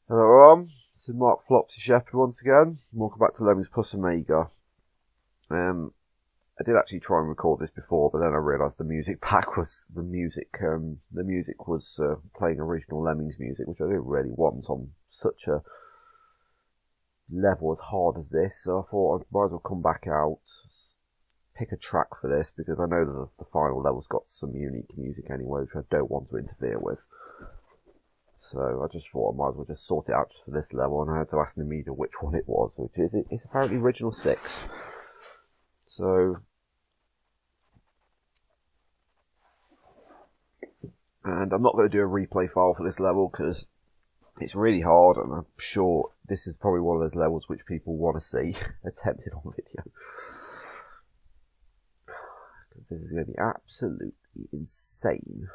Hello, this is Mark Flopsy Shepherd once again. Welcome back to Lemmings Plus Omega. I did actually try and record this before, but then I realised the music pack was the music was playing original Lemmings music, which I didn't really want on such a level as hard as this. So I thought I might as well come back out, pick a track for this, because I know that the final level's got some unique music anyway, which I don't want to interfere with. So I just thought I might as well just sort it out just for this level, and I had to ask Namida which one it was, which is it's apparently original 6. So, and I'm not going to do a replay file for this level because it's really hard, and I'm sure this is probably one of those levels which people want to see attempted on video. This is going to be absolutely insane.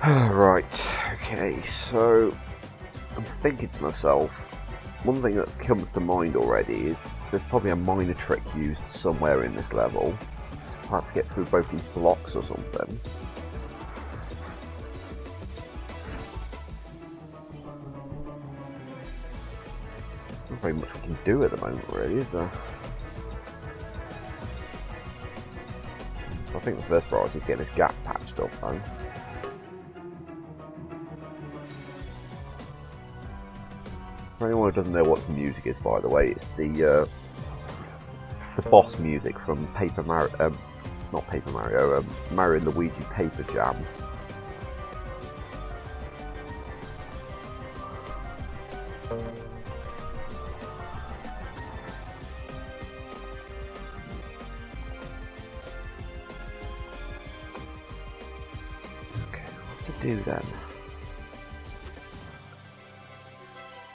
Right, okay, so I'm thinking to myself, one thing that comes to mind already is there's probably a minor trick used somewhere in this level to perhaps get through both these blocks or something. There's not very much we can do at the moment, really, is there? I think the first priority is getting this gap patched up, though. For anyone who doesn't know what the music is, by the way, it's the boss music from Paper Mario, not Paper Mario, Mario and Luigi Paper Jam. Okay, what to do then?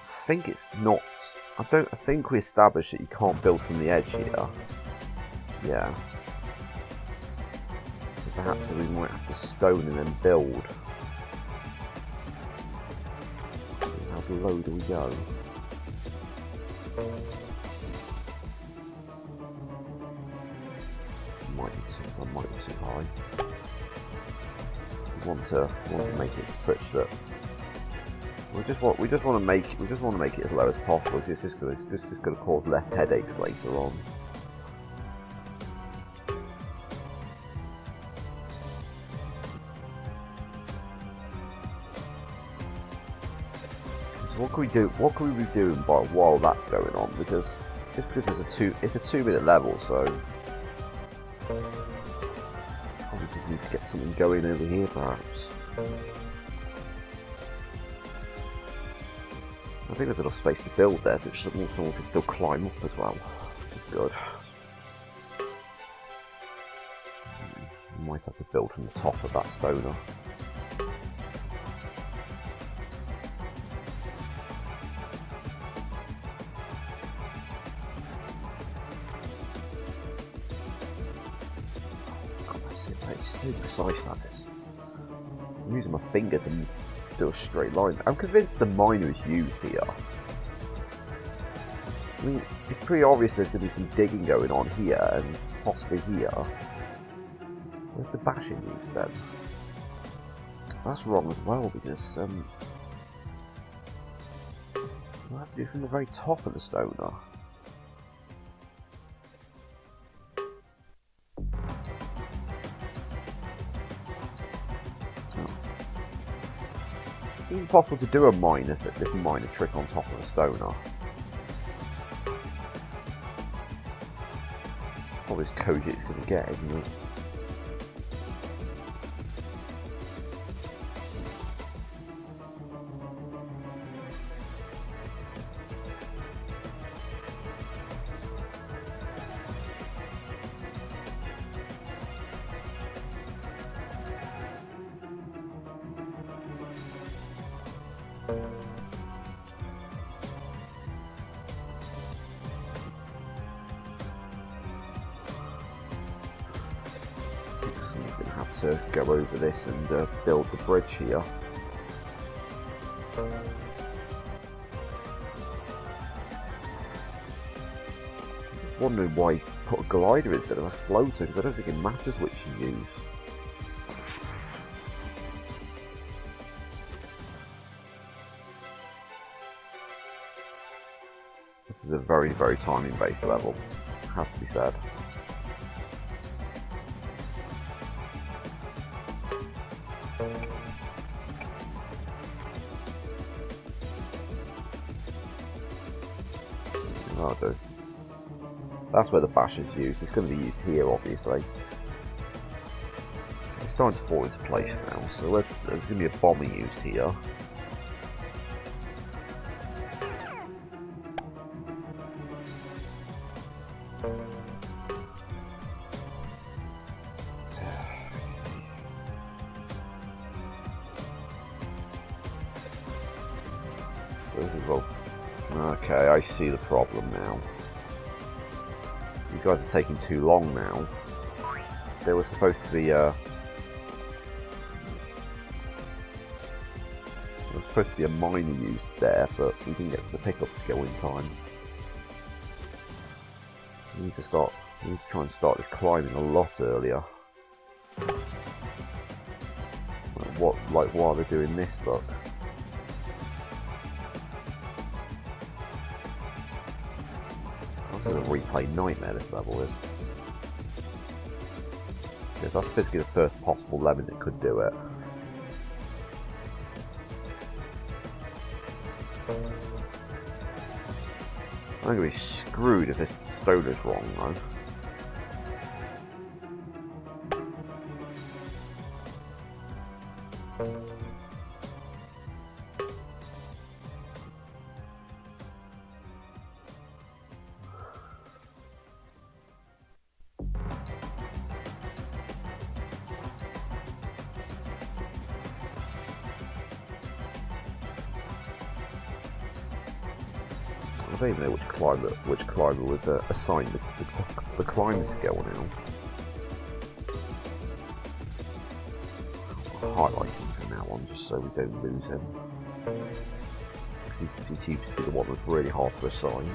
I think it's not. I think we established that you can't build from the edge here. Yeah. So perhaps we might have to stone and then build. How low do we go? Might be too high. We want to make it such that. We just want to make it as low as possible. It's just going to cause less headaches later on. So what can we do? What can we be doing while that's going on? Because just because it's a 2-minute level, so probably just need to get something going over here, perhaps. I think there's enough space to build there, so it just means someone can still climb up as well, which is good. Might have to build from the top of that stoner. God, that's so precise, that is. I'm using my finger to do a straight line. I'm convinced the miner is used here. I mean, it's pretty obvious there's going to be some digging going on here and possibly here. Where's the bashing used then? That's wrong as well because well, that's from the very top of the stoner. It's even possible to do this minor trick on top of a stoner. Probably as cozy it's going to get, isn't it? So I'm going to have to go over this and build the bridge here. wondering why he's put a glider instead of a floater, because I don't think it matters which you use. This is a very, very timing-based level, has to be said. Oh, dude. That's where the bash is used. It's going to be used here, obviously. It's starting to fall into place now, so there's going to be a bomber used here. This is well. Okay, I see the problem now. These guys are taking too long now. There was supposed to be a miner used there, but we didn't get to the pickup skill in time. We need to try and start this climbing a lot earlier. Why are they doing this? Look. This is a replay nightmare, this level is. Because that's basically the first possible Lemming that could do it. I'm going to be screwed if this stone is wrong, though. I don't even know which climber was assigned the climb skill now. I'll highlight him from now on just so we don't lose him. He seems to be the one that's really hard to assign.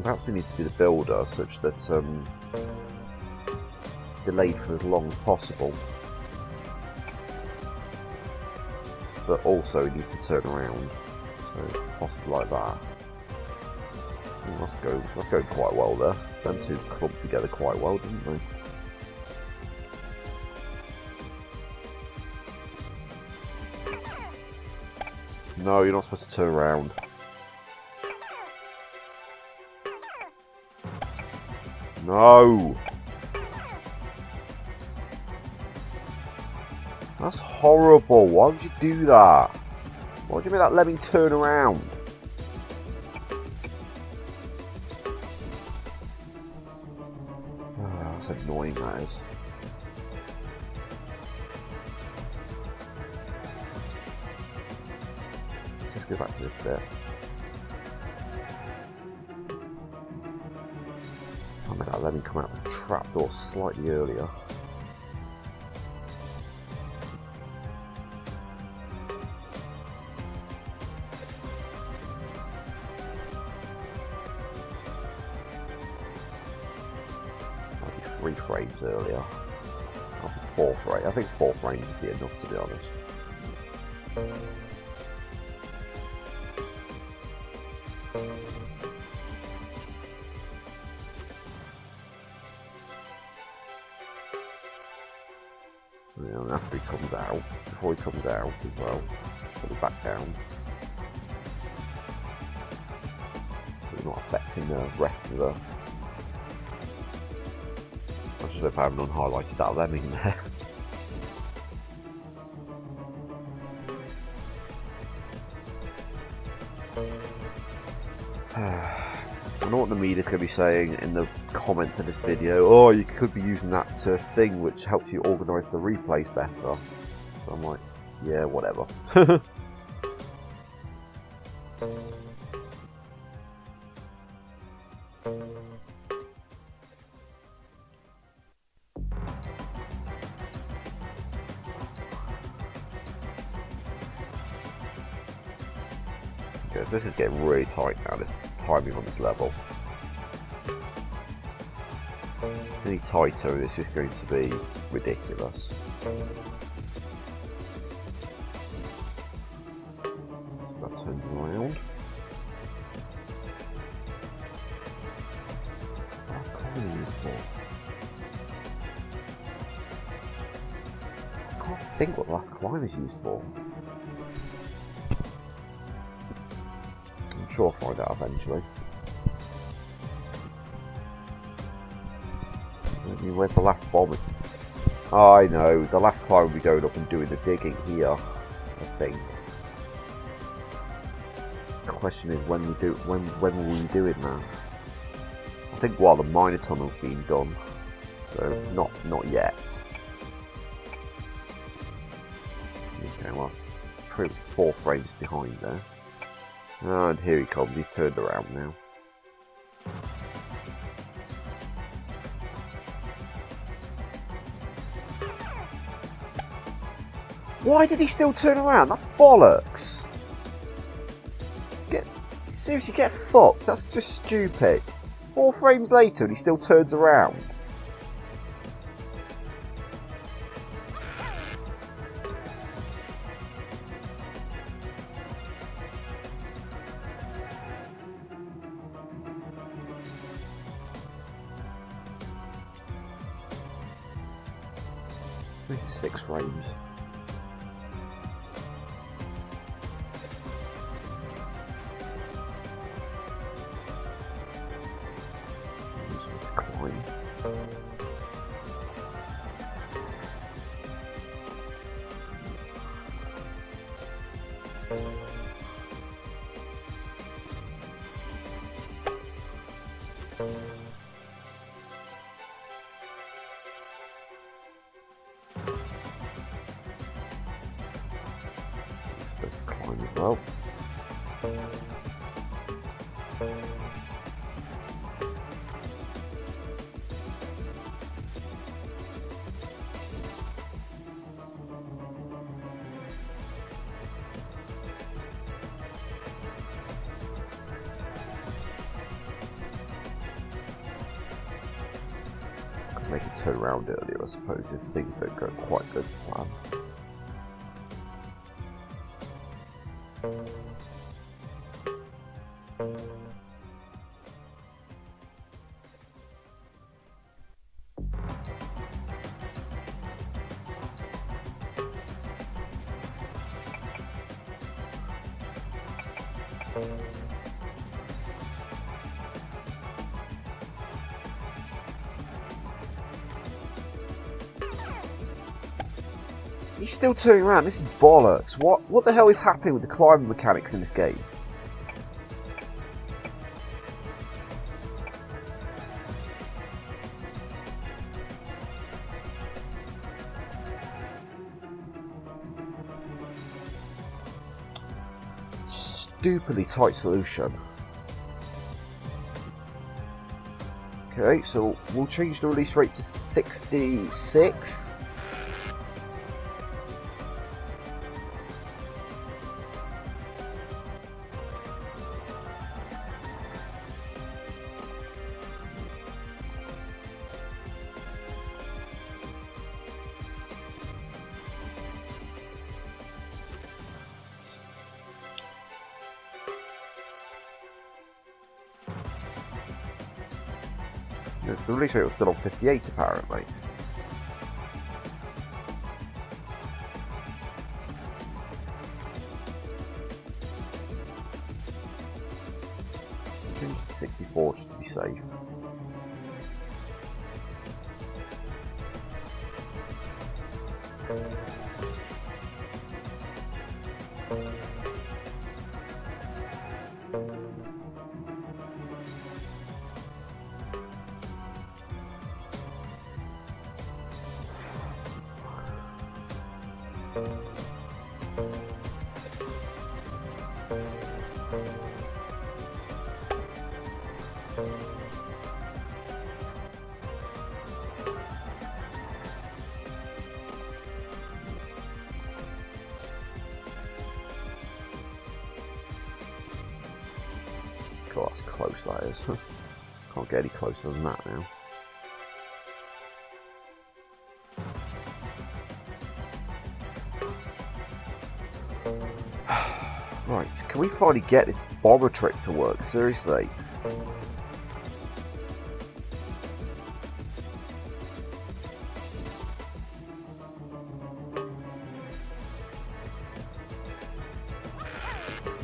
Perhaps we need to do the builder such that it's delayed for as long as possible, but also it needs to turn around, so possibly like that. That's going quite well there. Them two clumped together quite well, didn't they? No, you're not supposed to turn around. No! That's horrible. Why would you do that? Why would you make that Lemming turn around? Oh, that's annoying, that is. Let's just go back to this bit. Let me come out of the trapdoor slightly earlier. That'll be 3 frames earlier. That'll be 4 frames. I think 4 frames would be enough, to be honest. And after he comes out, before he comes out as well, put it back down. So we're not affecting the rest of the... I just hope I haven't unhighlighted that Lemming there. I know what the media's going to be saying in the comments of this video. Oh, you could be using that thing which helps you organise the replays better. So I'm like, yeah, whatever. Okay, so this is getting really tight now, this timing on this level. Any tighter, it's just going to be ridiculous. So that turns around. What climb is this for? I can't think what the last climb is used for. I'm sure I'll find out eventually. Where's the last bomb? Oh, I know, the last climb will be going up and doing the digging here, I think. The question is when will we do it now? I think while the miner tunnel's being done. So not yet. Okay, well, pretty much 4 frames behind there. And here he comes, he's turned around now. Why did he still turn around? That's bollocks! Seriously, get fucked. That's just stupid. 4 frames later and he still turns around. Make it 6 frames. Climb. I'm supposed to climb as well. Make it turn around earlier, I suppose, if things don't go quite good to plan. He's still turning around. This is bollocks. What the hell is happening with the climbing mechanics in this game? Stupidly tight solution. Okay, so we'll change the release rate to 66. The release rate was still on 58 apparently. I think it's 64 just to be safe. sure that's close, that is. Can't get any closer than that now. Right, can we finally get this bomber trick to work? Seriously.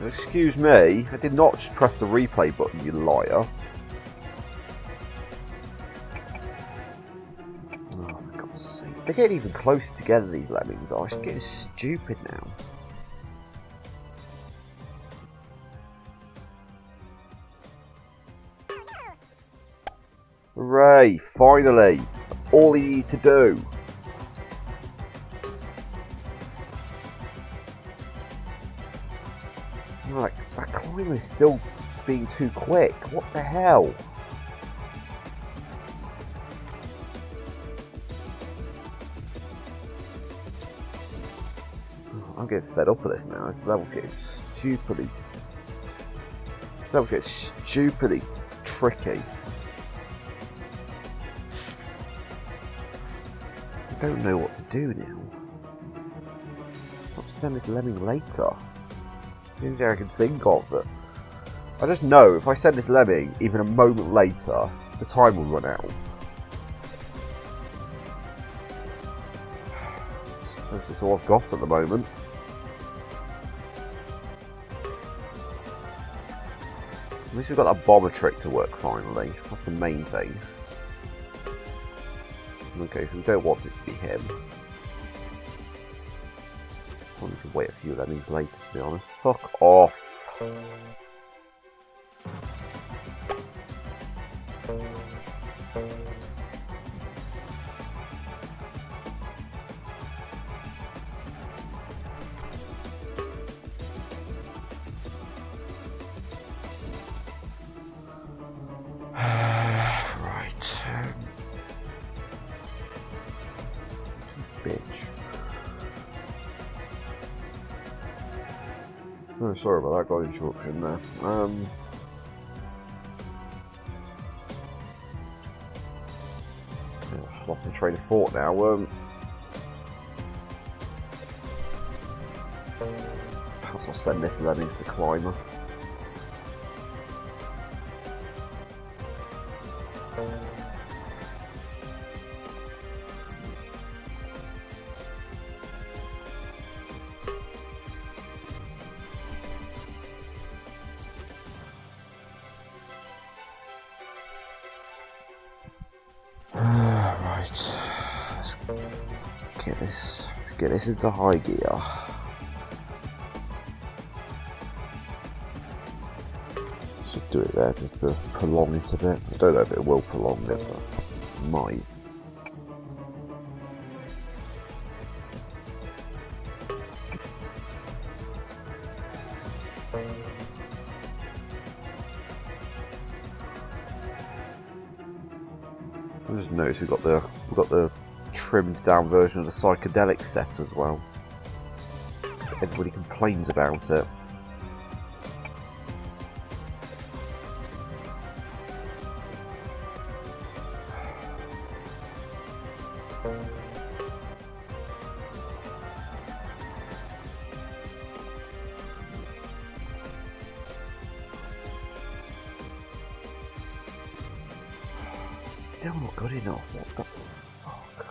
Excuse me, I did not just press the replay button, you liar. Oh, for God's sake. They're getting even closer together, these lemmings are. It's getting stupid now. Hooray, finally! That's all you need to do. Like, that climber is still being too quick. What the hell? I'm getting fed up with this now. This level's getting stupidly... tricky. I don't know what to do now. I'll send this lemming later. The only thing I can think of, but I just know if I send this lemming even a moment later, the time will run out. I suppose that's all I've got at the moment. At least we've got that bomber trick to work finally. That's the main thing. Okay, so we don't want it to be him. I need to wait a few lemmings later, to be honest. Fuck off! Right. Bitch. Oh, sorry about that, got an interruption there. Lost my train of thought now. Perhaps I'll send this lemmings to climber. Right, let's get this into high gear. Should do it there just to prolong it a bit. I don't know if it will prolong it, but it might. I just noticed we've got the trimmed down version of the psychedelic set as well. Everybody complains about it. Still not good enough. What the fuck?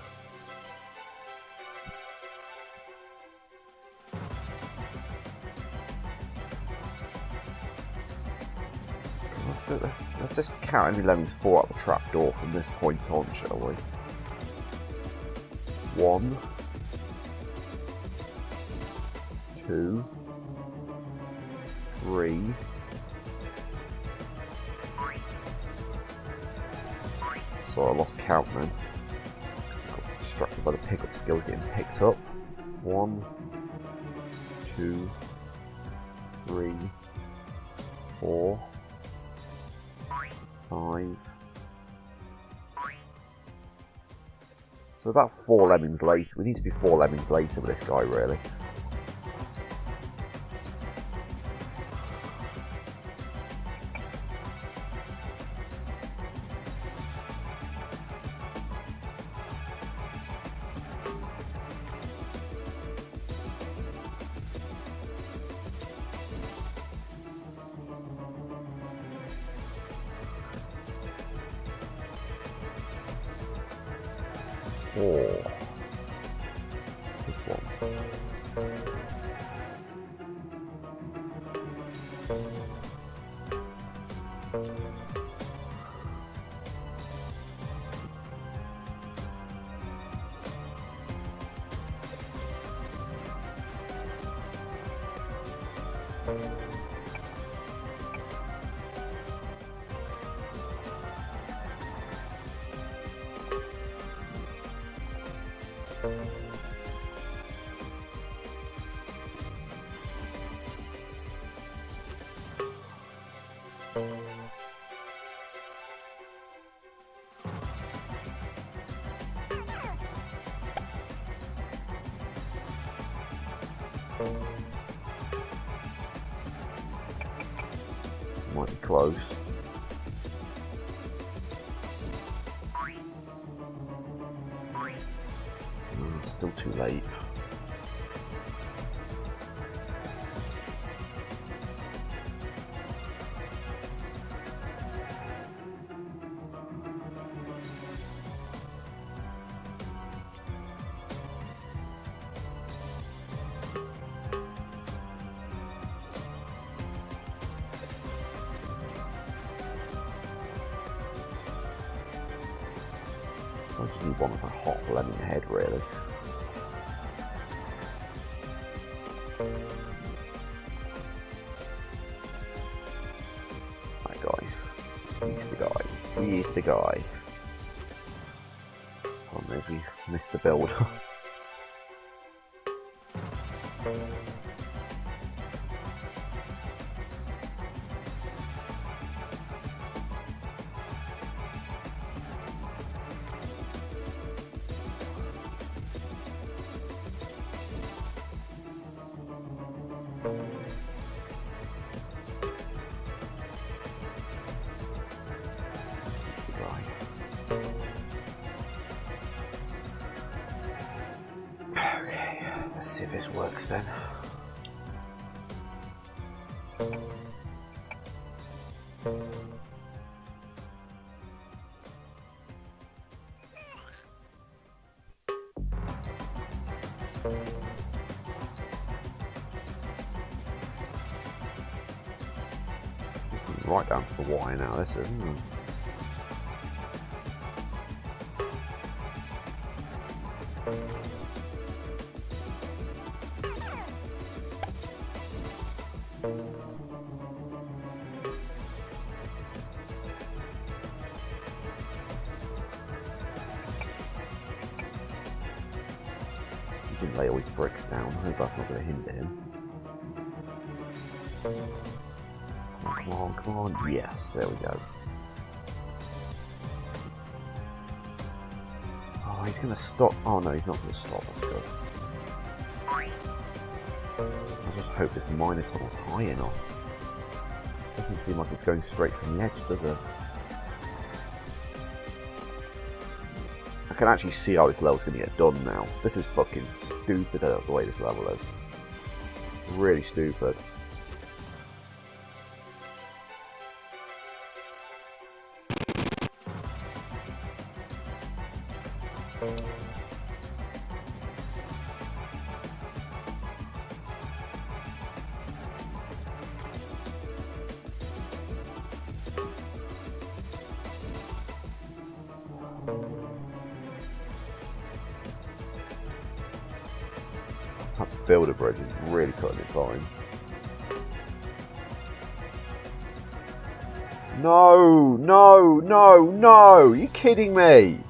Let's just count how many lemmings fall out the trapdoor from this point on, shall we? 1, 2, 3. So I lost count then. Got distracted by the pickup skill getting picked up. 1, 2, 3, 4, 5. So about 4 lemmings later. We need to be 4 lemmings later with this guy, really. 4. This one. Might be close. Still too late. I just need one that's a hot lemon head, really. That guy. He's the guy. He's the guy. Problem is, we missed the build. Okay, let's see if this works then. Right down to the wire now, this is, isn't it? He didn't lay all his bricks down. I hope that's not going to hinder him. Come on, come on. Yes, there we go. Oh, he's going to stop. Oh no, he's not going to stop. That's good. I just hope this miner tunnel's high enough. Doesn't seem like it's going straight from the edge, does it? I can actually see how this level's going to get done now. This is fucking stupid the way this level is. Really stupid. That builder bridge is really cutting it fine. No, no, no, no! Are you kidding me?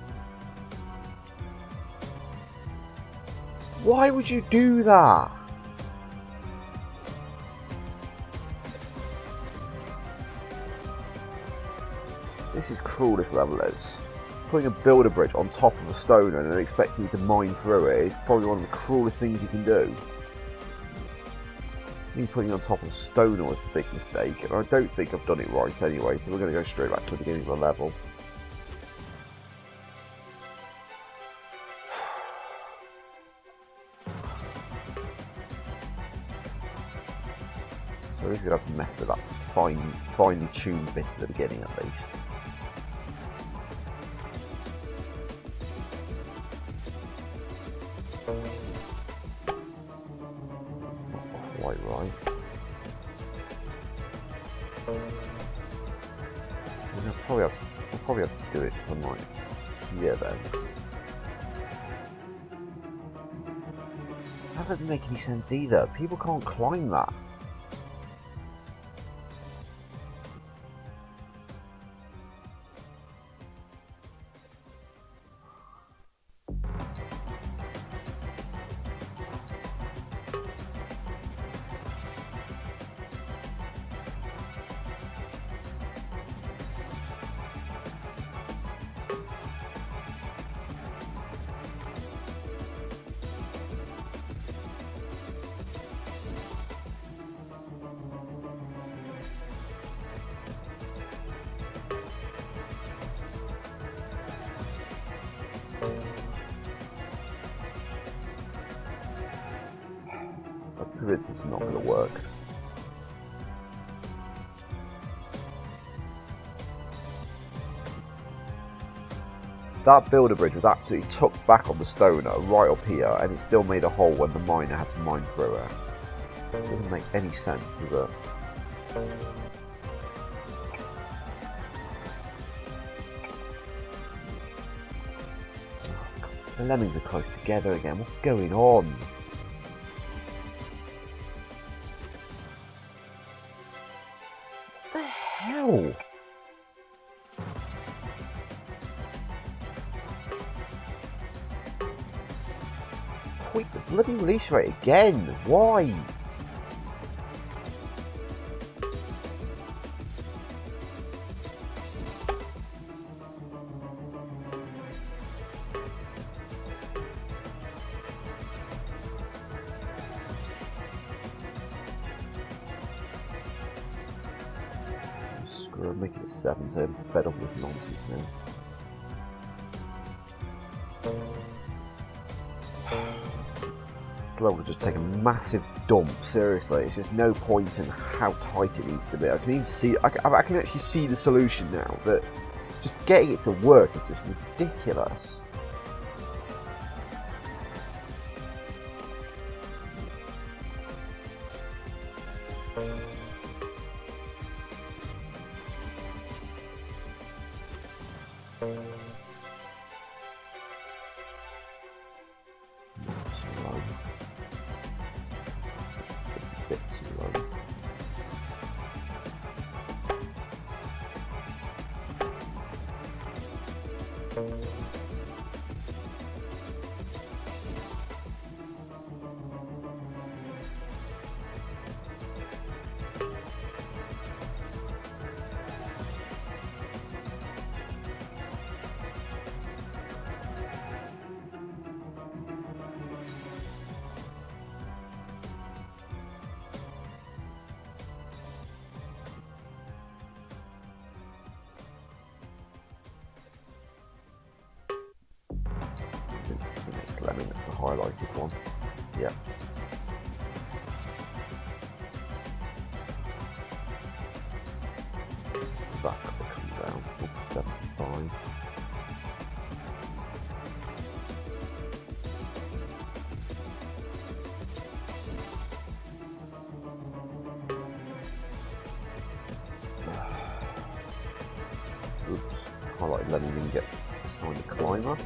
Why would you do that? This is cruel, this level is. Putting a builder bridge on top of a stoner and then expecting you to mine through it is probably one of the cruelest things you can do. I think putting it on top of a stoner was the big mistake, and I don't think I've done it right anyway, so we're going to go straight back to the beginning of the level. So we're going to have to mess with that finely tuned bit at the beginning at least. quite right. I'll probably have to do it from like here then. That doesn't make any sense either. People can't climb that. This is not going to work. That builder bridge was absolutely tucked back on the stoner right up here, and it still made a hole when the miner had to mine through it. It doesn't make any sense, does it? Oh, God, the lemmings are close together again. What's going on? Hell! Tweak the bloody release rate again! Why? Screw it, make it a 7, so I'm fed up with this nonsense now. This level will just take a massive dump, seriously. It's just no point in how tight it needs to be. I can even see, I can actually see the solution now, but just getting it to work is just ridiculous. Too low. Just a bit too low. It's the next Lemming, that's the highlighted one. Yeah. That could come down to 75. Oops, highlighted Lemming didn't get assigned a climber.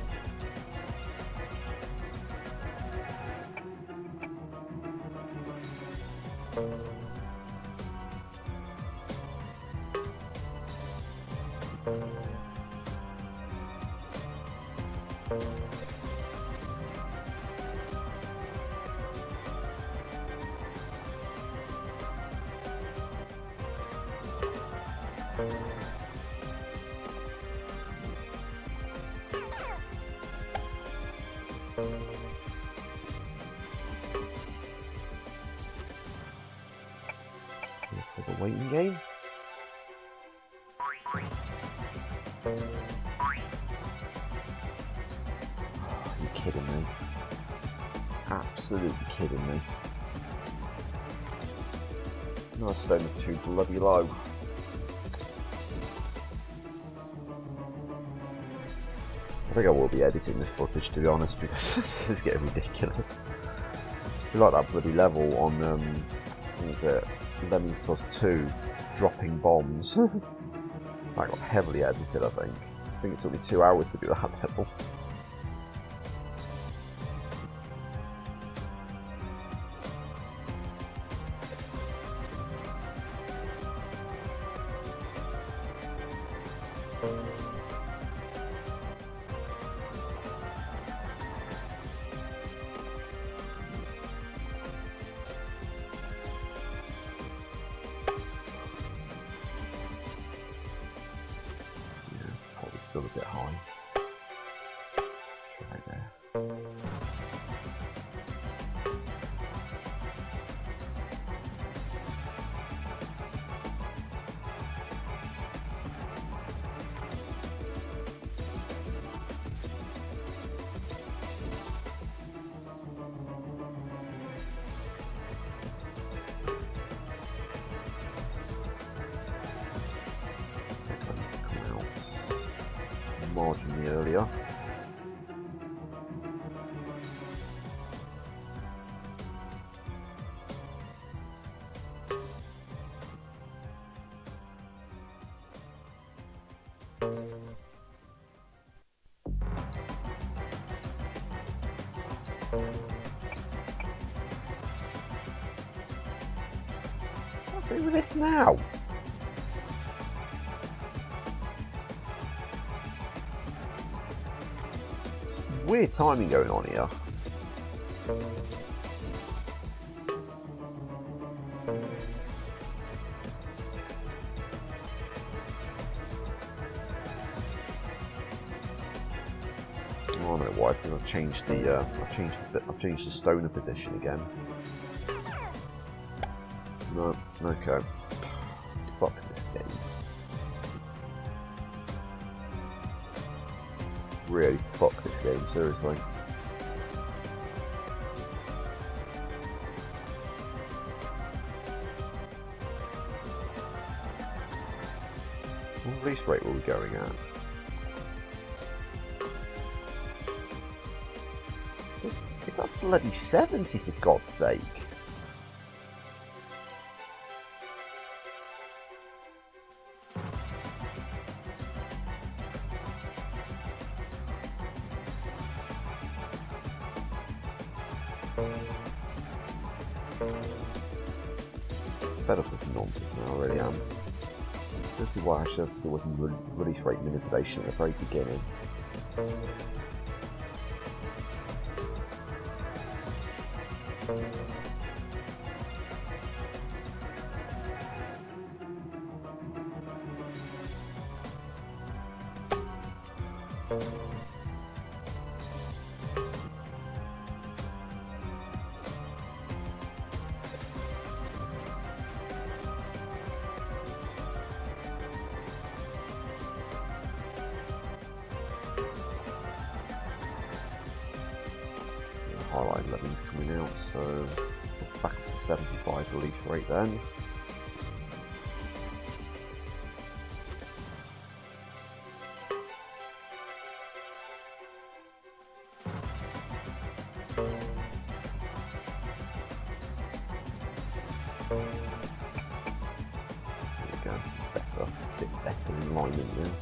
For the waiting game. You're kidding me. Absolutely kidding me. No, stone is too bloody low. I think I will be editing this footage, to be honest, because this is getting ridiculous. I feel like that bloody level on what was it? Lemmings +2, dropping bombs. That got heavily edited, I think. I think it took me 2 hours to do that level. Still a bit high. Try there. Marginally earlier. What's happening with this now? Weird timing going on here. I don't know why it's going to change the. I've changed the stoner position again. No, okay. Fuck this game. Really fuck this game, seriously. What release rate were we going at? Is that bloody 70 for God's sake? Fed up with this nonsense now, I really am. This is why I should have there was release rate manipulation at the very beginning. Highlight Lemmings coming out, so back up to 75 release rate then. There we go, better, a bit better alignment there.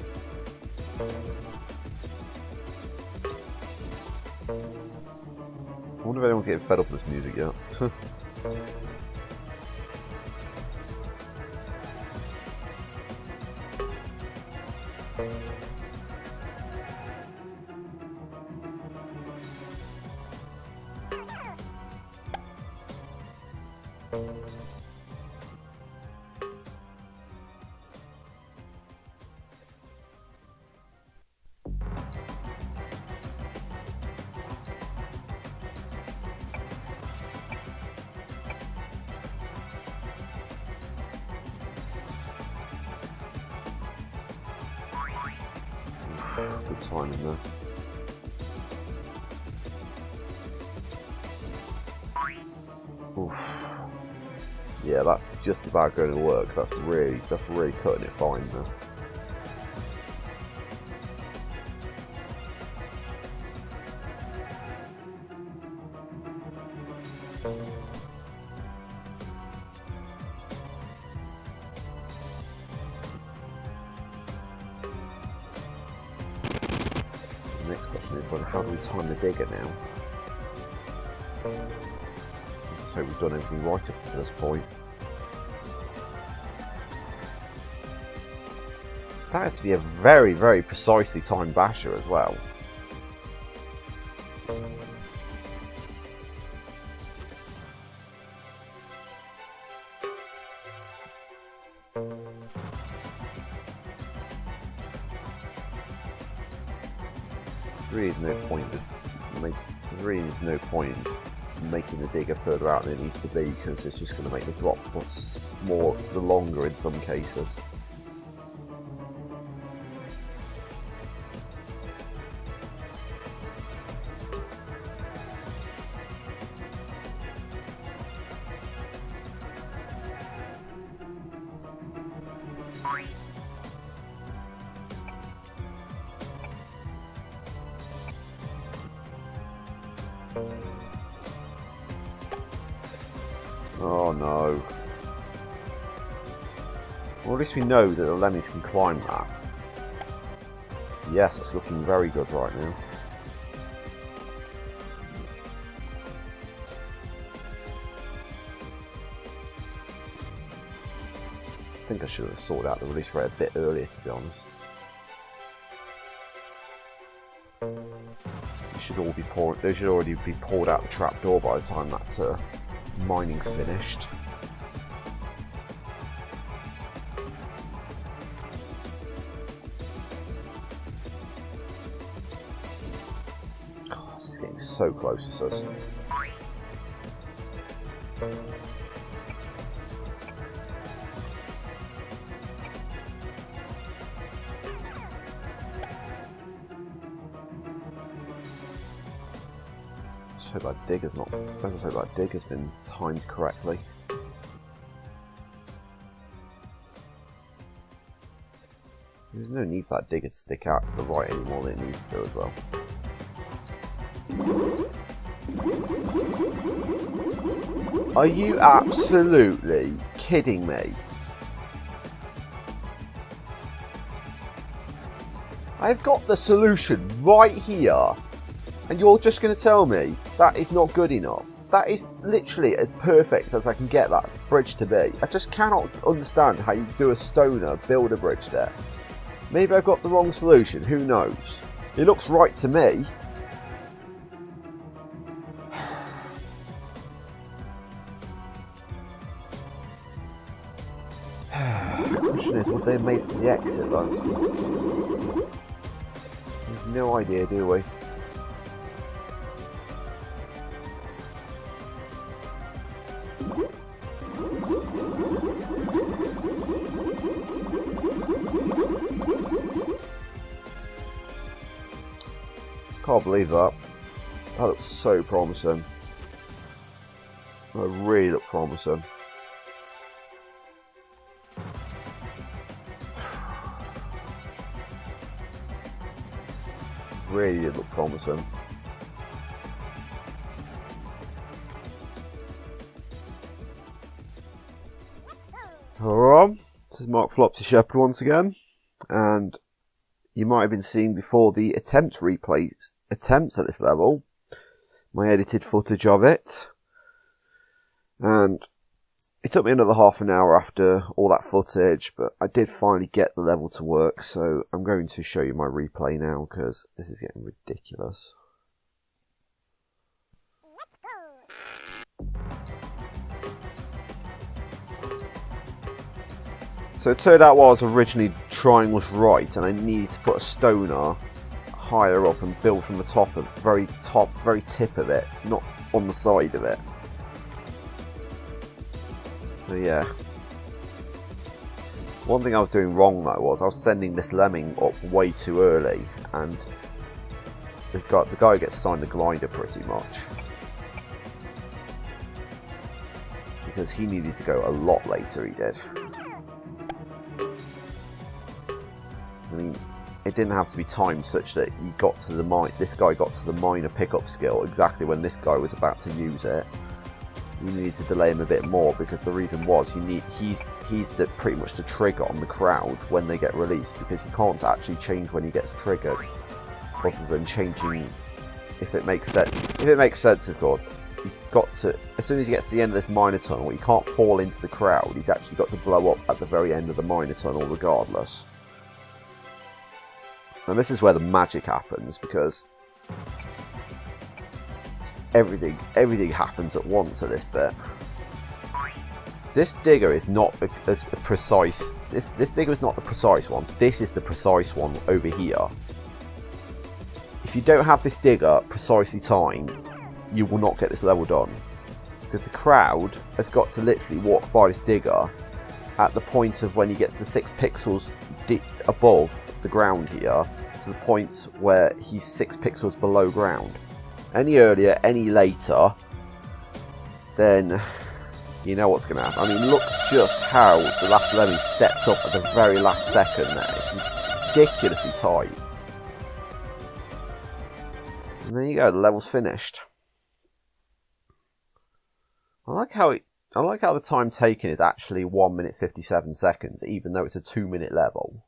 I wonder if anyone's getting fed up with this music yet. Good timing there. Oof. Yeah, that's just about going to work. That's really cutting it fine now. how do we time the digger now? Let's hope we've done everything right up to this point. That has to be a very, very precisely timed basher as well. There really is no point in making the digger further out than it needs to be, because it's just going to make the drop more the longer in some cases. Oh no. Well, at least we know that the Lemmings can climb that. Yes, it's looking very good right now. I think I should have sorted out the release rate a bit earlier, to be honest. They should already be pulled out the trapdoor by the time that mining's finished. God, this is getting so close, this is. Hope that digger's not. I suppose I hope that digger's been timed correctly. There's no need for that digger to stick out to the right any more than it needs to as well. Are you absolutely kidding me? I've got the solution right here. And you're just going to tell me that is not good enough? That is literally as perfect as I can get that bridge to be. I just cannot understand how you do a stoner build a bridge there. Maybe I've got the wrong solution, who knows? It looks right to me. The question is, would they have made it to the exit though? We have no idea, do we? Can't believe that. That looks so promising. That really looked promising. Really did look promising. Alright, this is Mark Flopsy Shepherd once again, and you might have been seeing before the attempts at this level, my edited footage of it, and it took me another half an hour after all that footage, but I did finally get the level to work, so I'm going to show you my replay now, because this is getting ridiculous. So it turned out what I was originally trying was right, and I needed to put a stoner higher up and build from the very tip of it, not on the side of it. So yeah. One thing I was doing wrong though was I was sending this lemming up way too early, and the guy gets assigned the glider pretty much. Because he needed to go a lot later, he did. I mean, it didn't have to be timed such that he got to the this guy got to the miner pickup skill exactly when this guy was about to use it. You needed to delay him a bit more, because the reason was he's pretty much the trigger on the crowd when they get released, because you can't actually change when he gets triggered, other than changing if it makes sense. If it makes sense, of course. You've got to, as soon as he gets to the end of this miner tunnel, he can't fall into the crowd. He's actually got to blow up at the very end of the miner tunnel regardless. And this is where the magic happens, because everything happens at once at this bit. This digger is not as precise. This digger is not the precise one. This is the precise one over here. If you don't have this digger precisely timed, you will not get this level done. Because the crowd has got to literally walk by this digger at the point of when he gets to 6 pixels above the ground here, to the point where he's 6 pixels below ground. Any earlier, any later, then you know what's going to happen. I mean, look just how the last Lemming steps up at the very last second there. It's ridiculously tight. And there you go, the level's finished. I like how the time taken is actually 1 minute 57 seconds, even though it's a 2-minute level.